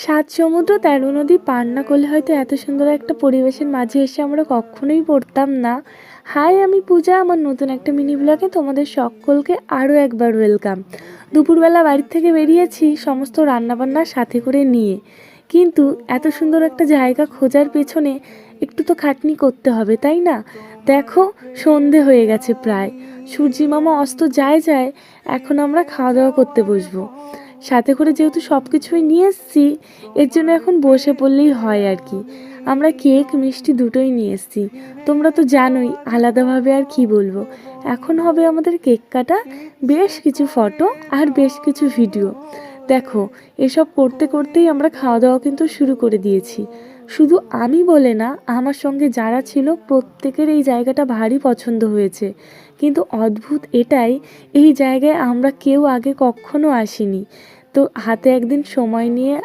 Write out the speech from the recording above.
সাত সমুদ্র ১৩ নদী পার না করলে হয়তো এত সুন্দর একটা পরিবেশের মাঝে এসে আমরা কখনোই পড়তাম না। হাই, আমি পূজা। আমার নতুন একটা মিনি ব্লগে তোমাদের সকলকে আরও একবার ওয়েলকাম। দুপুরবেলা বাড়ির থেকে বেরিয়েছি সমস্ত রান্নাবান্না সাথে করে নিয়ে, কিন্তু এত সুন্দর একটা জায়গা খোঁজার পেছনে একটু তো খাটনি করতে হবে, তাই না? দেখো, সন্ধে হয়ে গেছে প্রায়, সূর্যি মামা অস্ত যায় যায়। এখন আমরা খাওয়া দাওয়া করতে বসবো। সাথে করে যেহেতু সব কিছুই নিয়ে এসেছি, এর জন্য এখন বসে পড়লেই হয় আর কি। আমরা কেক মিষ্টি দুটোই নিয়ে এসেছি, তোমরা তো জানোই, আলাদাভাবে আর কি বলবো। এখন হবে আমাদের কেক কাটা, বেশ কিছু ফটো আর বেশ কিছু ভিডিও। দেখো, এসব করতে করতেই আমরা খাওয়া দাওয়া কিন্তু শুরু করে দিয়েছি। শুধু আমি বলে না, আমার সঙ্গে যারা ছিল প্রত্যেকের এই জায়গাটা ভারী পছন্দ হয়েছে। কিন্তু অদ্ভুত এটাই, এই জায়গায় আমরা কেউ আগে কখনো আসিনি। তো হাতে একদিন সময় নিয়ে